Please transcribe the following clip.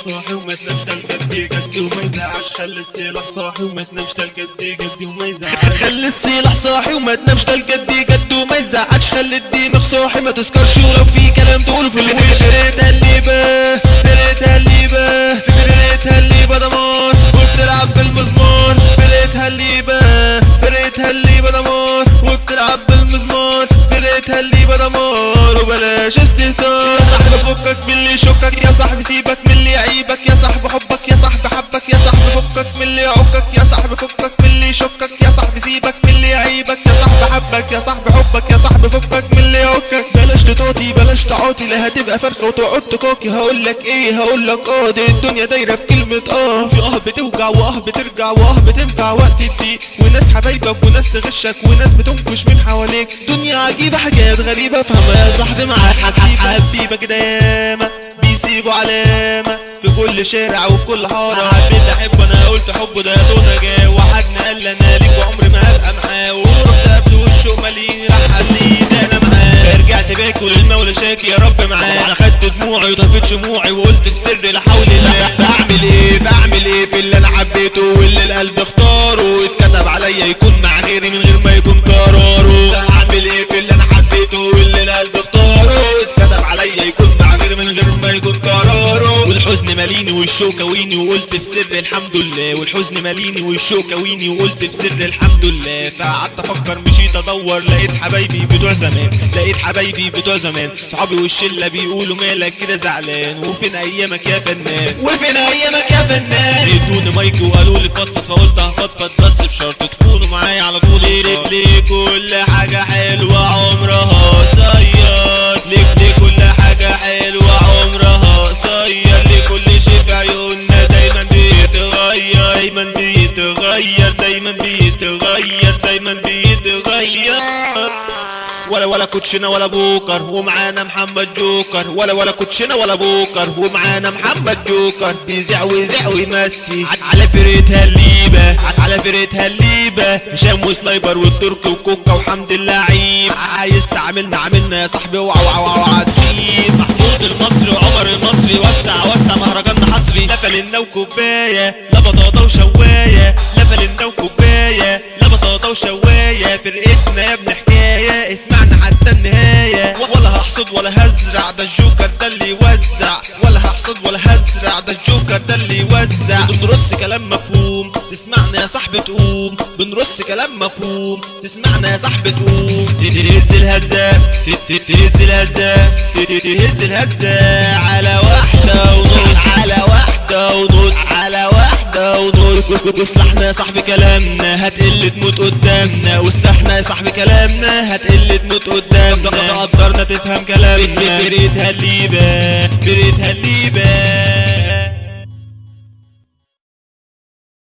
صاحي وما تنامش الجد جد وما يزعلش. خلي السلاح صاحي وما تنامش الجد جد وما يزعلش. خلي السلاح صاحي وما تنامش الجد جد وما يزعلش. خلي الدماغ صاحي ما تسكرش ولو في كلام تقوله في الوش. فرقتها الليبة فرقتها الليبة فرقتها الليبة دمار وبتلعب بالمزمار. فرقتها الليبة فرقتها الليبة دمار وبتلعب بالمزمار. فرقتها الليبة دمار وبلاش استهتار. يا صاحبي فكك من اللي يشكك، يا صاحبي سيبك من اللي يعيبك. يا صاحبي حبك يا صاحبي حبك، يا صاحبي فكك من اللي يعكك. يا صاحبي فكك من اللي يشكك، يا صاحبي سيبك من اللي يعيبك. يا صاحبي حبك يا صاحبي حبك، يا صاحبي فكك من اللي يعكك. بلاش تطاطي بلاش تعاطي لا هتبقى فرخة وتقعد تكاكي. هقولك ايه هقولك دي الدنيا دايرة في كلمة في بتوجع بترجع بتنفع وقت الضيق. وناس حبايبك وناس تغشك وناس بتنكش من حواليك. دنيا عجيبة حاجات غريبة فهمها يا صاحبي معاك حبيبة كده ياما بيسيبوا علامة في كل شارع وفي كل حارة. حبيت احبه انا قلت حبه ده دونه جا وحدنا قال انا ليك وعمري ما هبقى معاه. ورحت قبله وشه ماليني راح قال ده انا معاه. رجعت باكل المولى شاكي يا رب معاه. انا خدت دموعي وطفيت شموعي وقلت في سر لا حول الله. فاعمل ايه في اللي انا حبيته واللي القلب اختاره. اتكتب عليا يكون مع غيري من غير ما يكون قراره. اعمل ايه في اللي انا حبيته واللي القلب اختاره. اتكتب عليا يكون مع غيري من غير ما يكون قراره. والحزن ماليني والشوق كويني وقلت في سر الحمد لله. والحزن ماليني والشوق كويني وقلت في سر الحمد لله. فقعدت افكر مشيت ادور لقيت حبايبي بتوع زمان. لقيت حبايبي بتوع زمان صحابي والشله بيقولوا مالك كده زعلان. وفين ايامك يا فنان وفين ايامك يا فنان. ادوني مايك وقالوا لي فضفض فقلت هفضفض بس بشرط تكونوا معايا على طول. ليه كل حاجه حلوه عمرها قصير. ليه كل حاجه حلوه عمرها قصير. ليه كل شيء في عيوننا دايما بيتغير دايما بيتغير دايما بيتغير دايما بيتغير. ولا كوتشنا ولا بوكر ومعانا محمد جوكر. ولا كوتشنا ولا بوكر ومعانا محمد جوكر. بيزع ويزع ويمسي على فرقتها الليبة على فرقتها الليبة. هشام وسنايبر والتركي وكوكا وحمد اللعيب. عايز تعاملنا عاملنا يا صاحبي اوعى تخيب. محمود المصري وعمر المصري وسع مهرجان حصري. لفلنا وكوباية لا بطاطا وشواية. لفلنا وكوباية لا بطاطا وشواية. فرقتنا يا ابن حكاية اسمعنا حتى النهاية. ولا هحصد ولا هزرع ده الجوكر ده اللي يوزع. ولا هحصد ولا هزرع ده الجوكر ده اللي يوزع. بنرص كلام مفهوم تسمعنا يا صاحبي تقوم. بنرص كلام مفهوم تسمعنا يا صاحبي تقوم. تهز الهزة تهز الهزة تهز الهزة على واحدة ونص على واحدة ونص على واحدة ونص. وسلاحنا يا صاحبي كلامنا هتقل تموت قدامنا. وسلاحنا يا صاحبي كلامنا هتقل تموت قدامنا. قدرنا تفهم كلامنا. فرقتها الليبة فرقتها الليبة